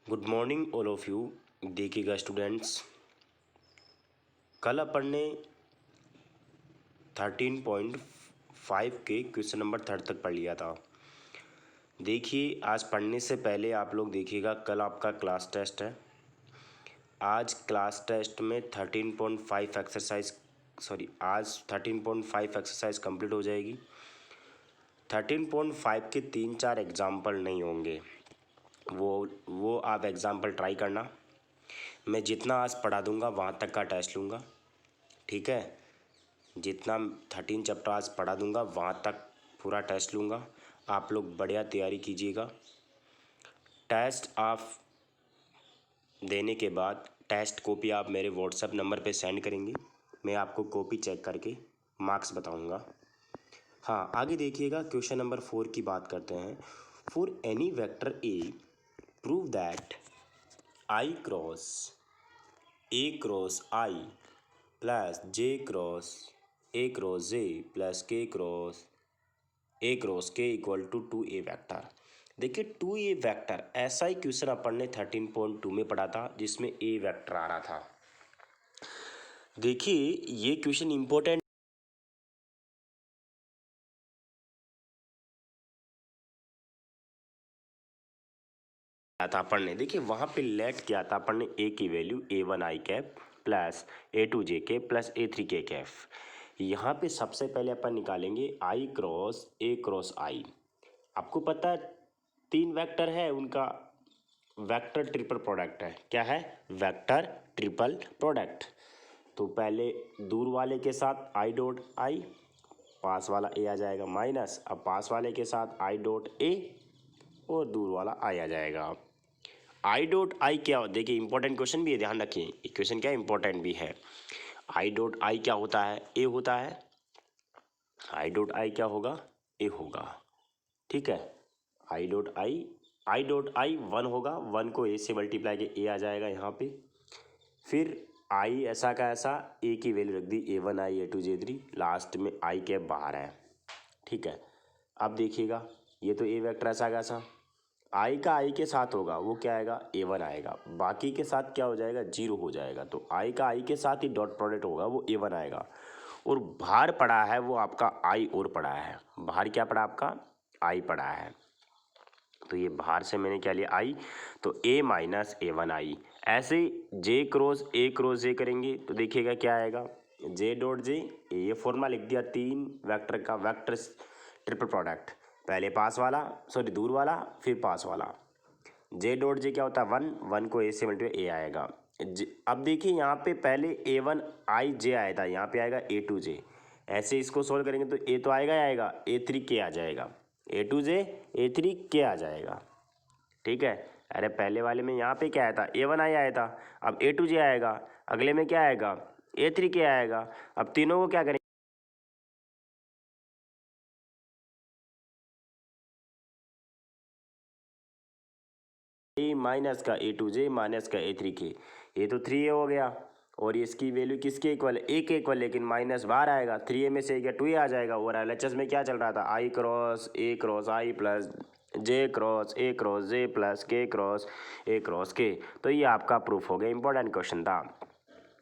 Good morning all of you. देखिएगा students, कल अपन ने 13.5 के क्वेश्चन नंबर 3 तक पढ़ लिया था। देखिए, आज पढ़ने से पहले आप लोग देखिएगा, कल आपका क्लास टेस्ट है। आज क्लास टेस्ट में 13.5 एक्सरसाइज आज 13.5 एक्सरसाइज कंप्लीट हो जाएगी। 13.5 के 3-4 एग्जाम्पल नहीं होंगे, वो आप एग्जाम्पल ट्राई करना। मैं जितना आज पढ़ा दूंगा वहाँ तक का टेस्ट लूँगा, ठीक है। जितना 13 चैप्टर आज पढ़ा दूंगा वहाँ तक पूरा टेस्ट लूँगा। आप लोग बढ़िया तैयारी कीजिएगा। टेस्ट आप देने के बाद टेस्ट कॉपी आप मेरे व्हाट्सएप नंबर पे सेंड करेंगे। मैं आपको कॉपी चेक करके मार्क्स बताऊंगा। हाँ, आगे देखिएगा, क्वेश्चन नंबर 4 की बात करते हैं। For any vector A prove that I cross I plus J cross J plus A cross के इक्वल टू 2a वेक्टर। देखिए, 2a वेक्टर ऐसा ही क्वेश्चन अपन ने 13.2 में पढ़ा था, जिसमें a वेक्टर आ रहा था। देखिए, ये क्वेश्चन इंपॉर्टेंट था अपन ने। देखिए, वहाँ पे लेट किया था अपन ने a की वैल्यू a1 आई कैप प्लस a2 जे के प्लस a3 के कैफ। यहाँ पे सबसे पहले अपन निकालेंगे i क्रॉस आई। आपको पता है 3 वेक्टर है, उनका वेक्टर ट्रिपल प्रोडक्ट है। क्या है? Vector triple product. तो पहले दूर वाले के साथ आई डॉट आई, पास वाला ए आ जाएगा माइनस, अब पास वाले के साथ आई डॉट ए और दूर वाला आई आ जाएगा। आई डॉट आई क्या हो, देखिए इंपॉर्टेंट क्वेश्चन भी है, ध्यान रखिए। क्वेश्चन क्या इंपॉर्टेंट भी है। आई डॉट आई क्या होता है? ए होता है। आई डॉट आई क्या होगा? ए होगा, ठीक है। आई डॉट आई 1 होगा, 1 को ए से मल्टीप्लाई के ए आ जाएगा यहाँ पे। फिर आई ऐसा का ऐसा ए की वैल्यू रख दी a1 आई a2 j3, लास्ट में आई के बाहर है, ठीक है। अब देखिएगा, ये तो ए वेक्टर ऐसा का ऐसा आई का आई के साथ होगा, वो क्या आएगा? a1 आएगा। बाकी के साथ क्या हो जाएगा? 0 हो जाएगा। तो आई का आई के साथ ही डॉट प्रोडक्ट होगा, वो a1 आएगा। और बाहर पड़ा है वो आपका आई और पड़ा है। बाहर क्या पड़ा? आपका आई पड़ा है। तो ये बाहर से मैंने क्या लिया? आई। तो a माइनस a1 आई। ऐसे जे क्रॉस जे करेंगे तो देखिएगा क्या आएगा? जे डॉट जे, ये फॉर्मूला लिख दिया 3 वेक्टर का, वेक्टर ट्रिपल प्रोडक्ट। पहले पास वाला, सॉरी दूर वाला, फिर पास वाला। जे डॉट जे क्या होता है? 1 को ए से मल्टीप्लाई ए आएगा। अब देखिए, यहाँ पे पहले a1 आई जे आया था, यहाँ पे आएगा a2 जे। ऐसे इसको सोल्व करेंगे तो ए तो आएगा ही आएगा, a3 के आ जाएगा, a2 जे a3 के आ जाएगा, ठीक है। अरे पहले वाले में यहाँ पे क्या आया था? a1 आई आया था। अब a2 जे आएगा, अगले में क्या आएगा? a3 के आएगा। अब तीनों को क्या करेंगे? ए माइनस का a2 जे माइनस का a3 के, ये तो 3a हो गया। और इसकी वैल्यू किसके इक्वल है? ए के इक्वल, लेकिन माइनस बाहर आएगा, 3a में से क्या 2a आ जाएगा। और एलएचएस में क्या चल रहा था? I cross I plus J cross J plus K. तो ये आपका प्रूफ हो गया, इंपॉर्टेंट क्वेश्चन था।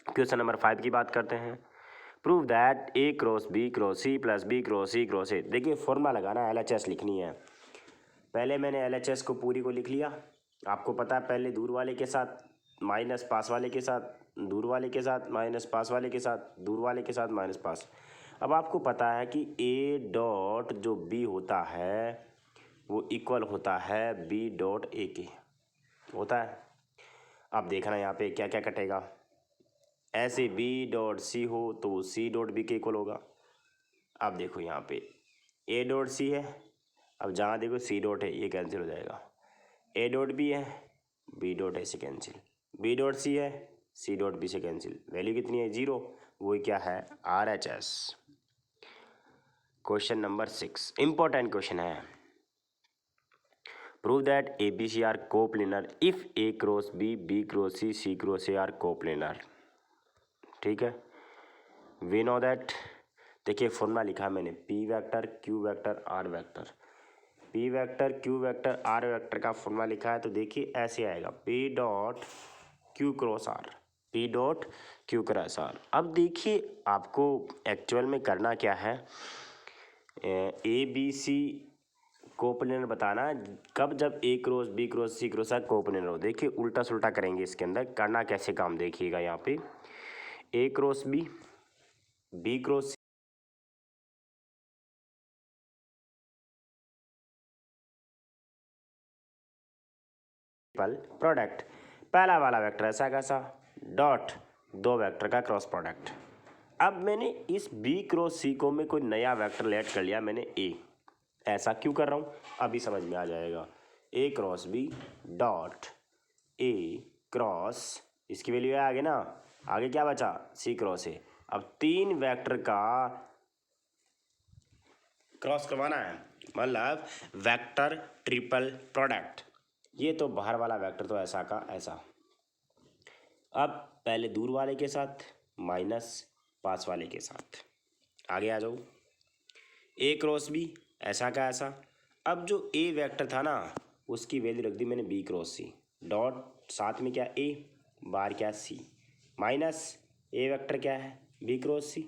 क्वेश्चन नंबर 5 की बात करते हैं। Prove that a cross C plus B cross A. देखिए, फॉर्मूला लगाना, एलएचएस लिखनी है। पहले मैंने एलएचएस को पूरी को लिख लिया। आपको पता है, पहले दूर वाले के साथ माइनस पास वाले के साथ, दूर वाले के साथ माइनस पास वाले के साथ, दूर वाले के साथ माइनस पास। अब आपको पता है कि ए डॉट जो बी होता है वो इक्वल होता है बी डॉट ए के, होता है। अब देखना यहाँ पे क्या क्या कटेगा। ऐसे बी डॉट सी हो तो सी डॉट बी के इक्वल होगा। अब देखो यहाँ पे ए डॉट सी है, अब जहाँ देखो सी डॉट है, ये कैंसिल हो जाएगा। ए डॉट बी है, बी डॉट ए से कैंसिल, बी डॉट सी है, सी डॉट बी से कैंसिल। वैल्यू कितनी है? 0। वो क्या है? R H S. Question number 6 important question है। Prove that A B C are coplanar if A cross B cross C cross A are coplanar, ठीक है। वी नो दैट, देखिए फॉर्मूला लिखा मैंने, P vector Q vector R vector. P vector Q vector R vector का formula लिखा है, तो देखिए ऐसे आएगा P dot Q cross R, P dot Q cross R. अब देखिए आपको एक्चुअल में करना क्या है, ए बी सी कोप्लेनर बताना है कब, जब A cross B cross C cross are coplanar हो। देखिए उल्टा सुल्टा करेंगे इसके अंदर, करना कैसे काम देखिएगा यहाँ पे, ए क्रॉस बी क्रॉस प्रोडक्ट, पहला वाला वेक्टर ऐसा कैसा डॉट दो वेक्टर का क्रॉस प्रोडक्ट। अब मैंने इस बी क्रॉस सी को में कोई नया वेक्टर ऐड कर लिया मैंने ए, ऐसा क्यों कर रहा हूँ अभी समझ में आ जाएगा। A cross B dot A cross, इसकी वैल्यू आगे ना, आगे क्या बचा सी क्रॉस ए। अब तीन वेक्टर का क्रॉस करवाना है, मतलब वेक्टर ट्रिपल प्रोडक्ट। ये तो बाहर वाला वेक्टर तो ऐसा का ऐसा। अब पहले दूर वाले के साथ माइनस पास वाले के साथ, आगे आ जाओ ए क्रॉस बी ऐसा का ऐसा। अब जो ए वेक्टर था ना उसकी वैल्यू रख दी मैंने बी क्रॉस सी डॉट, साथ में क्या ए बार क्या सी, माइनस ए वेक्टर क्या है बी क्रॉस सी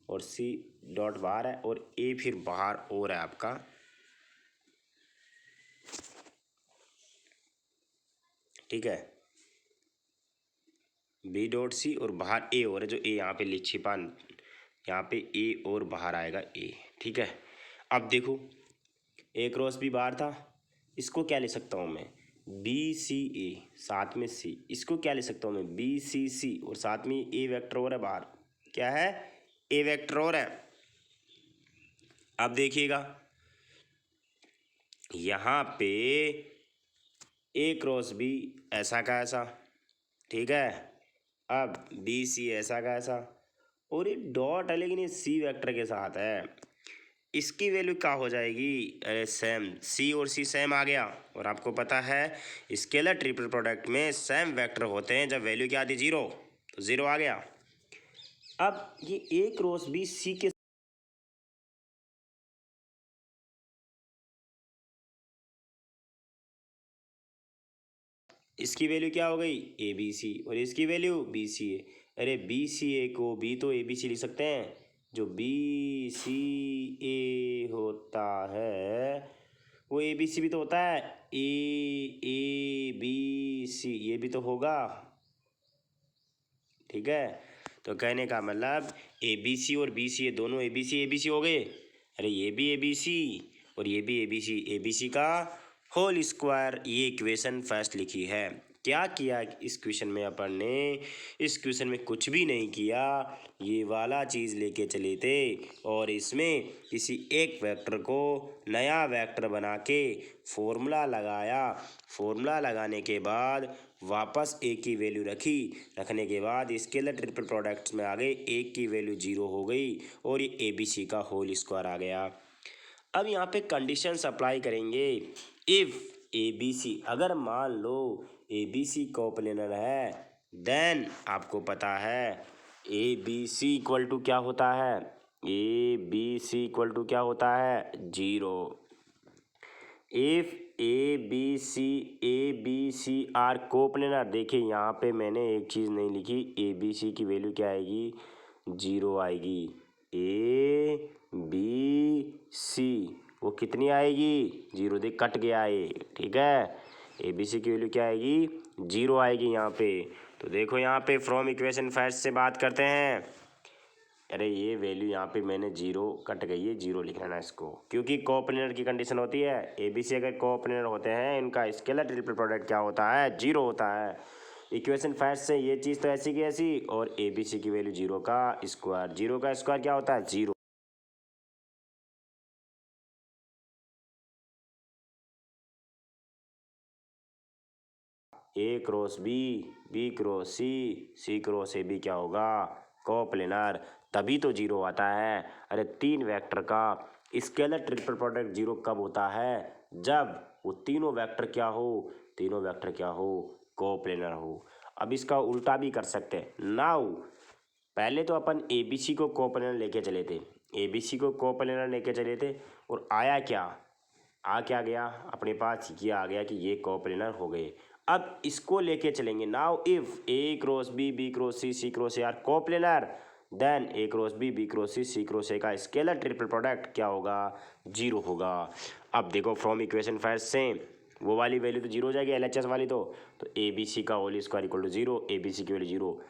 और सी डॉट बाहर है और ए फिर बाहर और है आपका, ठीक है, बी डॉट सी और बाहर ए और है, जो ए यहाँ पे छिपान, यहाँ पे ए और बाहर आएगा ए, ठीक है। अब देखो ए क्रॉस बी बाहर था, इसको क्या ले सकता हूँ मैं बी सी ए साथ में सी, इसको क्या ले सकता हूँ मैं बी सी सी और साथ में ए वेक्टर और है बाहर, क्या है ए वेक्टर और है। अब देखिएगा यहाँ पे ए क्रॉस बी ऐसा का ऐसा, ठीक है। अब बी सी ऐसा का ऐसा और ये डॉट है लेकिन ये सी वेक्टर के साथ है, इसकी वैल्यू क्या हो जाएगी, अरे सेम, सी और सी सेम आ गया। और आपको पता है स्केलर ट्रिपल प्रोडक्ट में सेम वेक्टर होते हैं, जब वैल्यू क्या आती जीरो तो जीरो आ गया। अब ये ए क्रॉस बी सी के, इसकी वैल्यू क्या हो गई ए बी सी और इसकी वैल्यू बी सी ए। अरे बी सी ए को बी तो ए बी सी लिख सकते हैं, जो बी सी ए होता है वो ए बी सी भी तो होता है, ए बी सी ये भी तो होगा, ठीक है। तो कहने का मतलब ए बी सी और बी सी ये दोनों ए बी सी हो गए। अरे ये भी ए बी सी और ये भी ए बी सी का होल स्क्वायर, ये इक्वेशन फर्स्ट लिखी है। क्या किया इस क्वेश्चन में अपन ने, इस क्वेश्चन में कुछ भी नहीं किया, ये वाला चीज़ लेके चले थे और इसमें किसी एक वेक्टर को नया वेक्टर बना के फॉर्मूला लगाया, फॉर्मूला लगाने के बाद वापस ए की वैल्यू रखी, रखने के बाद स्केलर ट्रिपल प्रोडक्ट्स में आ गए, ए की वैल्यू जीरो हो गई और ये ए बी सी का होल स्क्वायर आ गया। अब यहाँ पे कंडीशंस अप्लाई करेंगे, इफ़ ए बी सी, अगर मान लो ए बी सी कोप्लेनर है, देन आपको पता है A B C equal to क्या होता है, A B C equal to क्या होता है zero. If A B C are coplanar, देखिए यहाँ पे मैंने एक चीज़ नहीं लिखी, ए बी सी की वैल्यू क्या आएगी जीरो आएगी, ए बी सी वो कितनी आएगी जीरो, देख कट गया ये, ठीक है। ए बी सी की वैल्यू क्या आएगी जीरो आएगी यहाँ पे। तो देखो यहाँ पे फ्रॉम इक्वेशन फर्स्ट से बात करते हैं, अरे ये वैल्यू यहाँ पे मैंने जीरो कट गई है, जीरो लिख लेना इसको, क्योंकि कोप्लेनर की कंडीशन होती है ए बी सी अगर कोप्लेनर होते हैं इनका स्केलर ट्रिपल प्रोडक्ट क्या होता है जीरो होता है। इक्वेशन फर्स्ट से ये चीज़ तो ऐसी की ऐसी, और ए बी सी की वैल्यू जीरो का स्क्वायर, जीरो का स्क्वायर क्या होता है zero. A cross B cross C cross A B क्या होगा कोप्लेनर, तभी तो जीरो आता है। अरे तीन वेक्टर का स्केलर ट्रिपल प्रोडक्ट जीरो कब होता है, जब वो तीनों वेक्टर क्या हो, तीनों वेक्टर क्या हो कोप्लेनर हो। अब इसका उल्टा भी कर सकते हैं नाउ, पहले तो अपन ए बी सी को कोप्लेनर लेके चले थे, ए बी सी को कोप्लेनर लेके चले थे और आया क्या, आ क्या गया अपने पास, ये आ गया कि ये कोप्लेनर हो गए। अब इसको लेके चलेंगे। Now if A cross B, B cross C, C cross A are coplanar, then A cross B, B cross C, C cross A का स्केलर ट्रिपल प्रोडक्ट क्या होगा, 0 होगा। अब देखो फ्रॉम इक्वेशन फर्स्ट सेम, वो वाली वैल्यू तो 0 हो जाएगी LHS वाली, तो ए बी सी का whole square equal to 0, A B C की वैल्यू 0,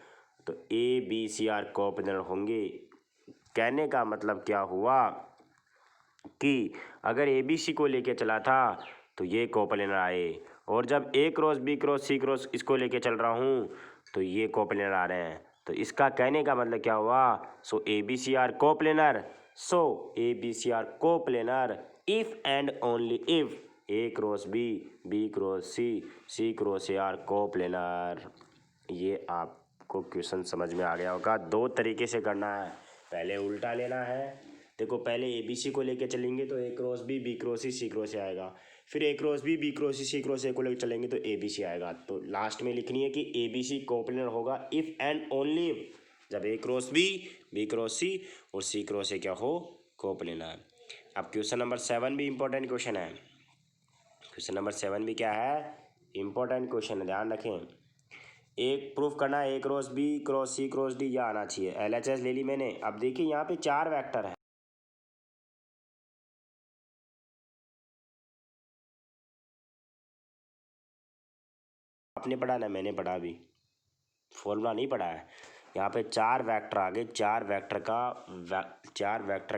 तो A B C are coplanar होंगे। कहने का मतलब क्या हुआ कि अगर ए बी सी को लेके चला था तो ये कोप्लेनर आए, और जब A cross B cross C cross इसको लेके चल रहा हूँ तो ये कोप्लेनर आ रहे हैं। तो इसका कहने का मतलब क्या हुआ, so A B C are coplanar, so A B C are coplanar if and only if A cross B, B cross C, C cross A are coplanar. ये आपको क्वेश्चन समझ में आ गया होगा। दो तरीके से करना है, पहले उल्टा लेना है। देखो पहले ए बी सी को लेके चलेंगे तो A cross B, B cross C, C cross A आएगा, फिर A cross B, B cross C cross A को लेकर चलेंगे तो ए बी सी आएगा। तो लास्ट में लिखनी है कि ए बी सी कोप्लेनर होगा इफ एंड ओनली इफ, जब ए क्रॉस बी क्रॉस सी और सी क्रॉस ए क्या हो, कोप्लेनर। अब क्वेश्चन नंबर 7 भी इंपॉर्टेंट क्वेश्चन है। क्वेश्चन नंबर 7 भी क्या है, इंपॉर्टेंट क्वेश्चन है, ध्यान रखें। एक प्रूफ करना है ए cross B cross C cross D, यह आना चाहिए। LHS ले ली मैंने। अब देखिए यहाँ पे 4 वेक्टर है, आपने पढ़ा ना, मैंने पढ़ा भी, फॉर्मूला नहीं पढ़ा है। यहाँ पे 4 वेक्टर आ गए, 4 वेक्टर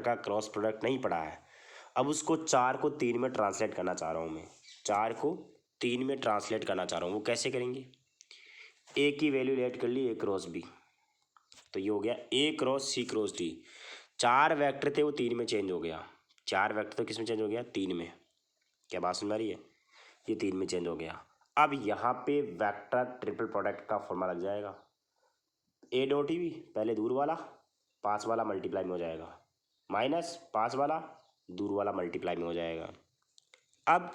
का क्रॉस प्रोडक्ट नहीं पढ़ा है। अब उसको 4 को 3 में ट्रांसलेट करना चाह रहा हूँ मैं, 4 को 3 में ट्रांसलेट करना चाह रहा हूँ। वो कैसे करेंगे, ए की वैल्यू लेट कर ली ए क्रॉस बी, तो ये हो गया ए cross C cross D. 4 vector थे वो 3 में चेंज हो गया, 4 वेक्टर तो किस में चेंज हो गया, 3 में। क्या बात समझ आ रही है, ये 3 में चेंज हो गया। अब यहाँ पे वेक्टर ट्रिपल प्रोडक्ट का फॉर्मूला लग जाएगा। ए डॉट ही भी पहले दूर वाला पास वाला मल्टीप्लाई में हो जाएगा, माइनस पास वाला दूर वाला मल्टीप्लाई में हो जाएगा। अब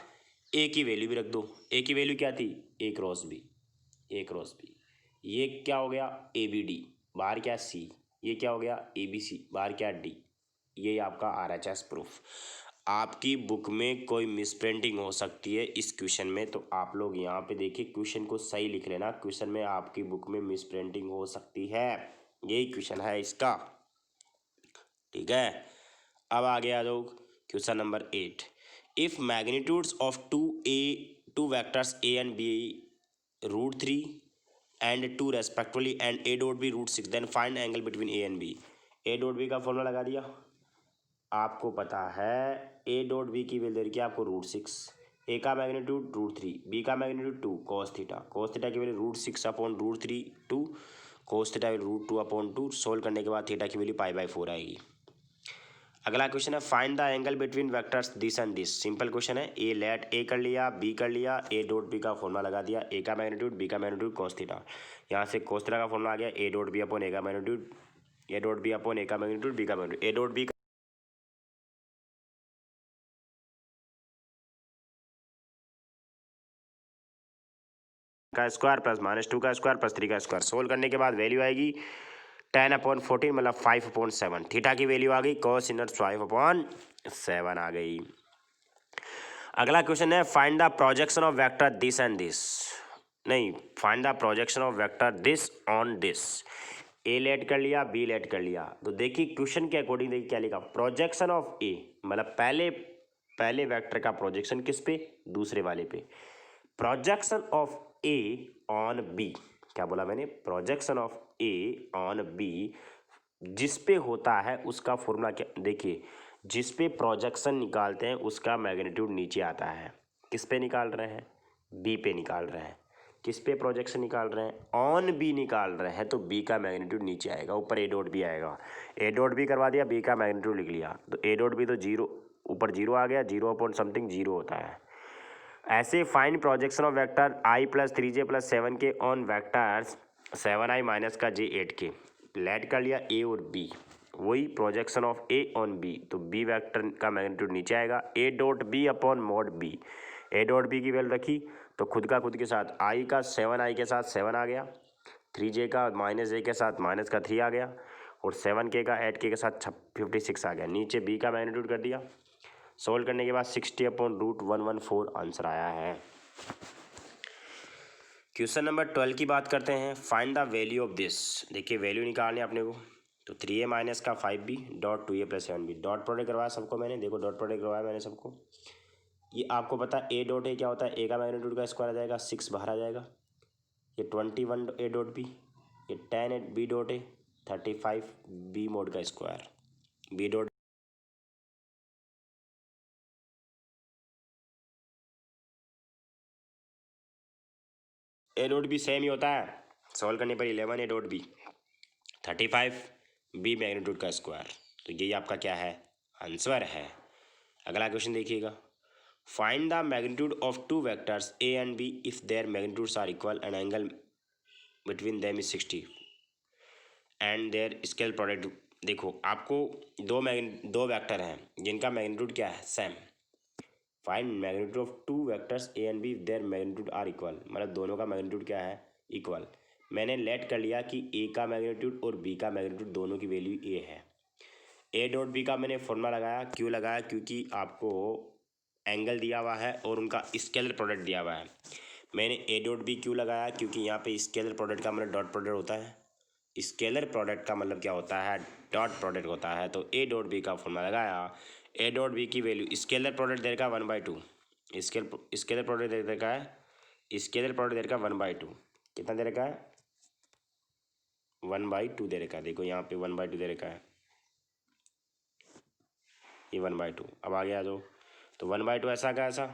ए की वैल्यू भी रख दो, ए की वैल्यू क्या थी, ए क्रॉस बी, ए क्रॉस बी। ये क्या हो गया, ए बी डी, बाहर क्या सी, ये क्या हो गया ए बी सी, बाहर क्या डी। ये आपका RHS प्रूफ। आपकी बुक में कोई मिस प्रिंटिंग हो सकती है इस क्वेश्चन में, तो आप लोग यहाँ पे देखिए क्वेश्चन को सही लिख लेना। क्वेश्चन में आपकी बुक में मिस प्रिंटिंग हो सकती है, यही क्वेश्चन है इसका, ठीक है। अब आ गया लोग question number 8। If magnitudes of two vectors A and B √3 and 2 respectively and A dot B √6, then find angle between A and B. A dot B का फॉर्मूला लगा दिया, आपको पता है ए डॉट बी की वैल्यू दे रखी है आपको √6, ए का मैग्नीट्यूड √3, बी का magnitude 2 cos theta, cos theta की value √6 upon √3 2, cos theta √2 upon 2। Solve करने के बाद थीटा की वैल्यू π/4 आएगी। अगला क्वेश्चन है find the angle between vectors this and this. Simple question है, ए लेट ए कर लिया, बी कर लिया, ए डॉट बी का फॉर्मूला लगा दिया, ए का मैग्नीट्यूड बी का मैग्नीट्यूड cos थीटा। यहाँ से cos थीटा का फॉर्मूला आ गया A dot B upon A का magnitude, A dot B upon A का मैग्नीट्यूड बी का मैग्नीट्यूड, ए डॉट बी का स्क्वायर प्लस -2 का स्क्वायर प्लस 3 का स्क्वायर। सोल्व करने के बाद वैल्यू आएगी 10/14 मतलब 5/7। थीटा की वैल्यू आ गई cos इनवर्स 5/7 आ गई। अगला क्वेश्चन है find the projection of vector this and this, नहीं find the projection of vector this on this. A let कर लिया, बी लेट कर लिया, तो देखिए क्वेश्चन के अकॉर्डिंग देखिए क्या लिखा, प्रोजेक्शन ऑफ ए मतलब पहले वेक्टर का प्रोजेक्शन किस पे, दूसरे वाले पे। Projection of A on B, क्या बोला मैंने, projection of A on B जिस पे होता है उसका फॉर्मूला क्या, देखिए जिस पे प्रोजेक्शन निकालते हैं उसका मैग्नीट्यूड नीचे आता है। किस पे निकाल रहे हैं, बी पे निकाल रहे हैं। किस पे प्रोजेक्शन निकाल रहे हैं, ऑन बी निकाल रहे हैं, तो बी का मैग्नीट्यूड नीचे आएगा, ऊपर ए डॉट बी आएगा। ए डॉट बी करवा दिया, बी का मैग्नीट्यूड लिख लिया, तो ए डॉट बी तो 0, ऊपर 0 आ गया, 0/समथिंग 0 होता है। ऐसे find projection of vector i + 3j + 7 के ऑन वेक्टर्स 7i - का j 8 के। लेट कर लिया ए और बी, वही projection of A on B, तो बी वेक्टर का मैग्नीट्यूड नीचे आएगा, A dot B upon mod B. A dot B की वैल्यू रखी तो खुद का खुद के साथ i का 7i के साथ 7 आ गया, 3j का -j के साथ -3 आ गया, और 7k का 8k के साथ 56 आ गया। नीचे बी का मैग्नीट्यूड कर दिया, सोल्व करने के बाद 60/√114 आंसर आया है। क्वेश्चन नंबर 12 की बात करते हैं। Find the value of this. देखिए वैल्यू निकालने अपने को, तो 3a माइनस का 5b dot 2a plus 7b। Dot product करवाया सबको मैंने, देखो डॉट प्रोडक्ट करवाया मैंने सबको। ये आपको पता है ए डॉट ए क्या होता है, ए का मैग्नीट्यूड का स्क्वायर आ जाएगा, 6 बाहर आ जाएगा। ये 21 ए डॉट बी, ये 10 B dot A, 35 B mod का square, B dot A dot B same ही होता है। सॉल्व करने पर 11 A dot B, 35 B magnitude का स्क्वायर। तो यही आपका क्या है, आंसर है। अगला क्वेश्चन देखिएगा। Find the magnitude of two vectors A and B if their magnitudes are equal and angle between them is 60 and their scale product. देखो आपको दो वेक्टर हैं जिनका मैग्नीट्यूड क्या है, same. Find magnitude of two vectors A and B if their magnitude are equal, मतलब दोनों का मैग्नीट्यूड क्या है, इक्वल। मैंने लेट कर लिया कि ए का मैग्नीट्यूड और बी का मैग्नीट्यूड दोनों की वैल्यू ए है। ए डॉट बी का मैंने फॉर्मूला लगाया, क्यों लगाया, क्योंकि आपको एंगल दिया हुआ है और उनका स्केलर प्रोडक्ट दिया हुआ है। मैंने ए डॉट बी क्यों लगाया, क्योंकि यहाँ पे स्केलर प्रोडक्ट का मतलब डॉट प्रोडक्ट होता है, स्केलर प्रोडक्ट का मतलब क्या होता है, डॉट प्रोडक्ट होता है। तो ए डॉट बी का फॉर्मूला लगाया। ए डॉट बी की वैल्यू, स्केलर प्रोडक्ट देगा 1/2, स्केलर प्रोडक्ट दे रखा है, स्केलर प्रोडक्ट दे रखा है 1/2। कितना दे रखा है, 1/2 दे रखा है। देखो यहाँ पे 1/2 दे रखा है, ये 1/2। अब आ गया तो 1/2 ऐसा का ऐसा,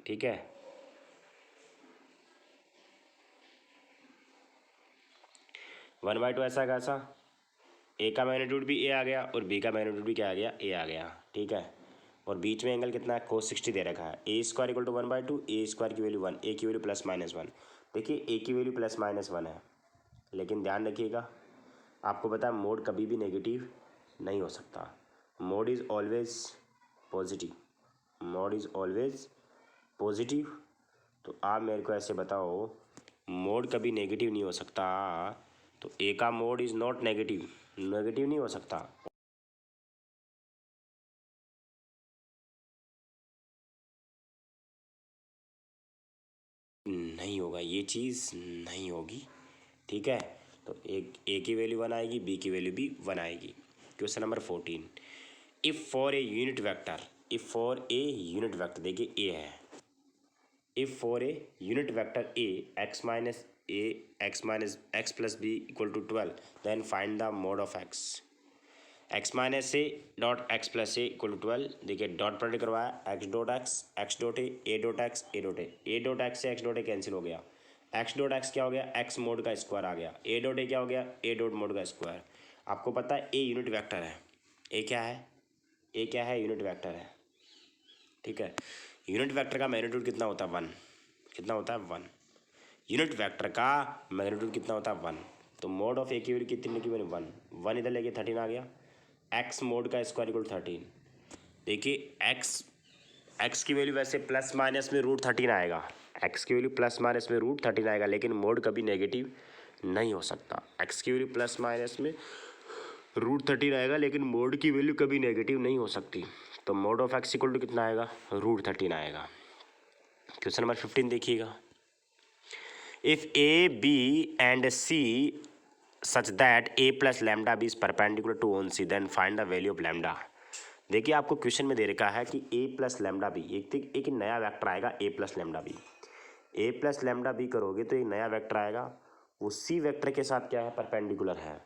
ठीक है। वन बाई टू ऐसा का ऐसा, ए का मैग्नीट्यूड भी ए आ गया और बी का मैग्नीट्यूड भी क्या आ गया, ए आ गया, ठीक है। और बीच में एंगल कितना है, cos 60 दे रखा है। A square equal to 1/2, A square की वैल्यू 1, ए की वैल्यू +-1। देखिए ए की वैल्यू +-1 है, लेकिन ध्यान रखिएगा आपको पता है मोड कभी भी नेगेटिव नहीं हो सकता। Mode is always positive, mode is always positive. तो आप मेरे को ऐसे बताओ मोड कभी नेगेटिव नहीं हो सकता, तो ए का mode is not negative, negative नहीं हो सकता। नहीं होगा, ये चीज़ नहीं होगी, ठीक है। तो एक ए की वैल्यू 1 आएगी, बी की वैल्यू भी 1 आएगी। Question number 14। If for a unit vector, if for a unit vector, देखिए ए है, if for a unit vector A X minus X plus B equal to 12, then find the mod of X. X minus A dot X plus A equal to 12। देखिए dot product करवाया, X dot A dot X, A dot A dot X से X dot A cancel हो गया, x dot x क्या हो गया, x mode का square आ गया, ए डॉट ए क्या हो गया, ए डॉट मोड का स्क्वायर। आपको पता है ए यूनिट वेक्टर है, ए क्या है, ए क्या है, यूनिट वेक्टर है, ठीक है। यूनिट वेक्टर का मैग्नीट्यूड कितना होता है, 1। कितना होता है, 1। यूनिट वेक्टर का मैग्नीट्यूड कितना होता है, 1। तो मोड ऑफ ए की वैल्यू कितनी लिखी मैंने, 1 इधर लेके 13 आ गया। एक्स मोड का स्क्वायर इक्वल 13। देखिए एक्स की वैल्यू वैसे प्लस माइनस में √13 आएगा, एक्स की वैल्यू प्लस माइनस में √13 आएगा, लेकिन मोड कभी नेगेटिव नहीं हो सकता। एक्स की वैल्यू प्लस माइनस में √13 आएगा, लेकिन मोड की वैल्यू कभी नेगेटिव नहीं हो सकती। तो mod of X equal to कितना आएगा, √13 आएगा। क्वेश्चन नंबर 15 देखिएगा। If A B and C such that A plus lambda B is perpendicular to on C, then find the value of lambda. देखिए आपको क्वेश्चन में दे रखा है कि ए प्लस लैम्डा बी, एक नया वेक्टर आएगा ए प्लस लैम्डा बी। ए प्लस लैम्डा बी करोगे तो एक नया वेक्टर आएगा, वो सी वेक्टर के साथ क्या है, परपेंडिकुलर है।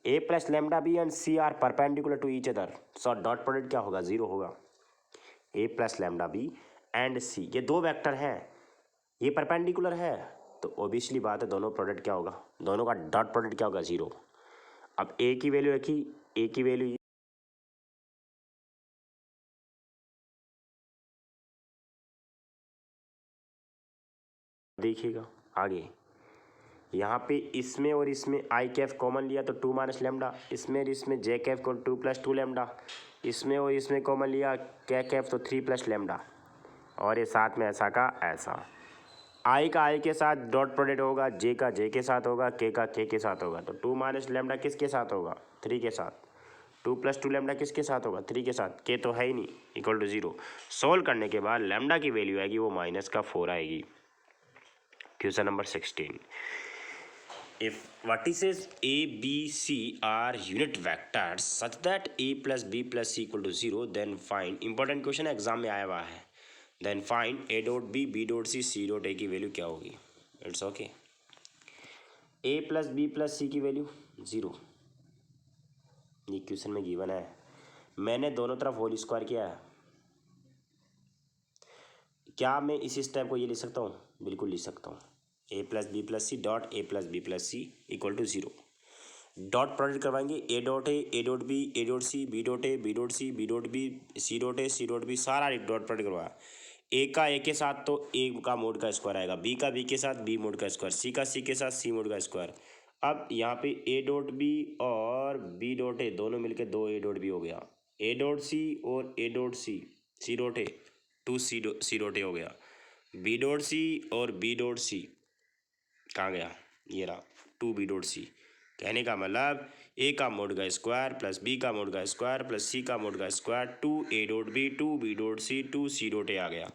A plus lambda B and C are perpendicular to each other, so dot product क्या होगा, 0 होगा। A plus lambda B and C, ये दो वेक्टर हैं, ये परपेंडिकुलर है, तो ओबियसली बात है दोनों प्रोडक्ट क्या होगा, दोनों का डॉट प्रोडक्ट क्या होगा, 0। अब ए की वैल्यू रखी, ए की वैल्यू देखिएगा आगे, यहाँ पे इसमें और इसमें आई कैफ कॉमन लिया तो 2 माइनस लैम्डा, इसमें और इसमें जे कैफ को 2 + 2 लैम्डा, इसमें और इसमें कॉमन लिया के कैफ तो 3 + लैम्डा, और ये साथ में ऐसा का ऐसा। आई का आई के साथ डॉट प्रोडक्ट होगा, जे के साथ होगा, के का के साथ होगा, तो 2 माइनस लैम्डा किसके साथ होगा, 3 के साथ। 2 + 2 लैम्डा किसके साथ होगा, 3 के साथ, के तो है ही नहीं, इक्वल टू 0। सोल्व करने के बाद लैम्डा की वैल्यू आएगी वो -4 आएगी। Question number 16, if vertices A, B, C are unit vectors such that A + B + C = 0, then find, important question exam में आया हुआ है, then find A dot B, B dot C, C dot A की value क्या होगी। It's okay. A + B + C की value 0, ये question में गिवन है। मैंने दोनों तरफ होल स्क्वायर किया है। क्या मैं इस स्टेप को ये लिख सकता हूँ, बिल्कुल लिख सकता हूँ, A + B + C dot A + B + C = 0। Dot product करवाएंगे, A dot A, A dot B, A dot C, B dot A, B dot C, B dot B, C dot A, C dot B, सारा dot product करवाया। A का A के साथ तो A का mod का square आएगा, B का B के साथ B मोड का स्क्वायर, C का C के साथ C मोड का स्क्वायर। अब यहाँ पे A डॉट B और B डॉट A दोनों मिलके 2 A डॉट B हो गया, A डॉट C और A dot C, C dot A 2 C dot A हो गया, B डॉट C और B डॉट C कहाँ गया, ये रहा 2 B डॉट C। कहने का मतलब A का मोड का स्क्वायर प्लस B का मोड का स्क्वायर प्लस C का मोड का square 2 A dot B 2 B dot C 2 C dot A आ गया।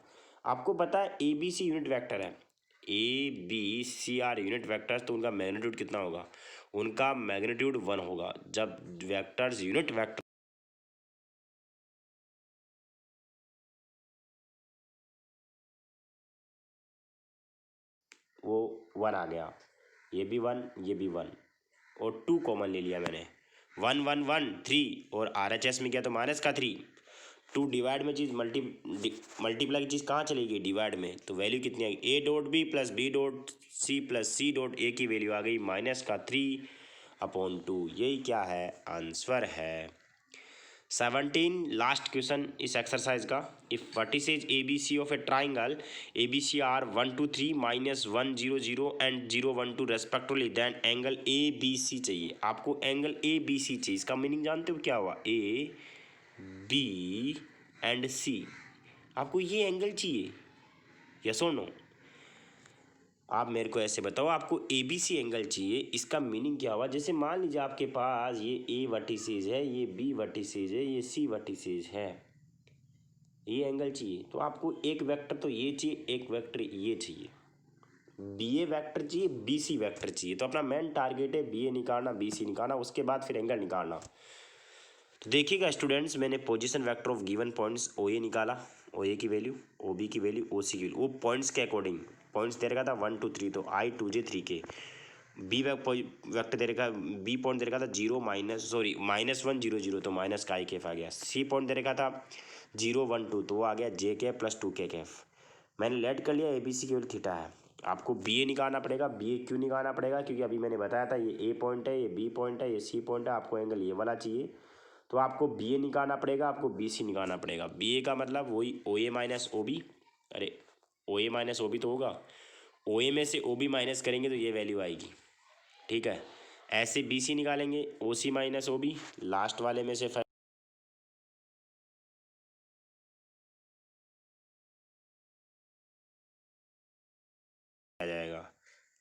आपको पता है A B C unit vector है, A B C are unit vectors, तो उनका मैग्नीट्यूड कितना होगा, उनका मैग्नीट्यूड 1 होगा। जब वेक्टर्स यूनिट वेक्टर वो 1 आ गया, ये भी 1 ये भी 1 और 2 कॉमन ले लिया मैंने, 1 1 1 3 और RHS में गया तो -3। 2 डिवाइड में चीज़ मल्टीप्लाई की चीज़ कहाँ चलेगी, डिवाइड में, तो वैल्यू कितनी आएगी, A dot B + B dot C + C dot A की वैल्यू आ गई -3/2। यही क्या है, आंसर है 17। लास्ट क्वेश्चन इस एक्सरसाइज का, if vertices ABC of a triangle ABC are 1 2 3 -1 0 0 and 0 1 2 respectively, then angle ABC चाहिए। आपको एंगल ABC चाहिए, इसका मीनिंग जानते हो क्या हुआ, A B एंड C, आपको ये एंगल चाहिए, यस और नो। आप मेरे को ऐसे बताओ, आपको ABC एंगल चाहिए, इसका मीनिंग क्या हुआ। जैसे मान लीजिए आपके पास ये A वर्टिसेज है, ये B वर्टिसेज है, ये C वर्टिसेज है, ये एंगल चाहिए, तो आपको एक वेक्टर तो ये चाहिए, एक वेक्टर ये चाहिए, BA वेक्टर चाहिए, BC वेक्टर चाहिए। तो अपना मेन टारगेट है BA निकालना, BC निकालना, उसके बाद फिर एंगल निकालना। तो देखिएगा स्टूडेंट्स, मैंने position vector of given points OA निकाला, OA की वैल्यू, OB की वैल्यू, OC की वैल्यू, वो पॉइंट्स के अकॉर्डिंग पॉइंट्स दे रखा था 1 2 3, तो I 2J 3K। B vector दे रखा, B पॉइंट दे रखा था -1 0 0, तो माइनस का I कैफ आ गया। C पॉइंट दे रखा था 0 1 2, तो वो आ गया J Kaif plus 2K Kaif. मैंने लेट कर लिया ABC की वैल्यू थीटा है। आपको BA निकालना पड़ेगा, BA क्यों निकालना पड़ेगा, क्योंकि अभी मैंने बताया था ये A पॉइंट है, ये B पॉइंट है, ये C पॉइंट है, आपको एंगल ये वाला चाहिए, तो आपको BA निकालना पड़ेगा, आपको BC निकालना पड़ेगा। BA का मतलब वही OA माइनस OB, अरे OA माइनस OB तो होगा, OA में से OB माइनस करेंगे तो ये वैल्यू आएगी, ठीक है। ऐसे BC निकालेंगे, OC माइनस OB, लास्ट वाले में से आ जाएगा।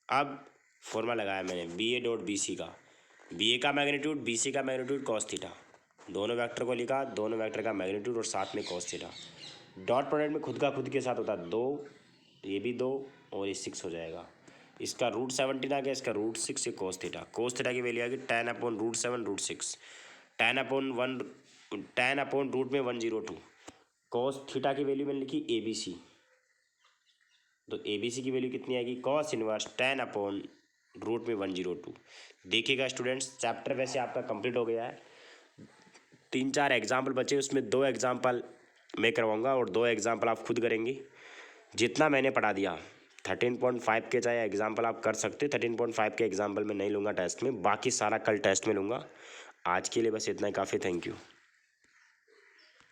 अब फॉर्मूला लगाया मैंने BA डॉट BC का, BA का मैग्नीट्यूड BC का मैग्नीट्यूड कॉस थीटा, दोनों वेक्टर को लिखा, दोनों वेक्टर का मैग्नीट्यूड और साथ में कॉस थीटा। डॉट प्रोडक्ट में खुद का खुद के साथ होता है 2, ये भी 2 और ये 6 हो जाएगा। इसका √17 आ गया, इसका √6, ये कॉस थीटा की वैल्यू आ गई 10/√7 √6, 10/√102। कॉस थीटा की वैल्यू मैंने लिखी ABC, तो ABC की वैल्यू कितनी आएगी, कॉस इनवर्स 10/√102। देखिएगा स्टूडेंट्स, चैप्टर वैसे आपका कंप्लीट हो गया है, 3-4 एग्जाम्पल बचे, उसमें 2 एग्जाम्पल मैं करवाऊंगा और 2 एग्जाम्पल आप खुद करेंगे। जितना मैंने पढ़ा दिया 13.5 के चाहे एग्जाम्पल आप कर सकते, 13.5 के एग्जाम्पल मैं नहीं लूँगा टेस्ट में, बाकी सारा कल टेस्ट में लूँगा। आज के लिए बस इतना ही काफ़ी, थैंक यू।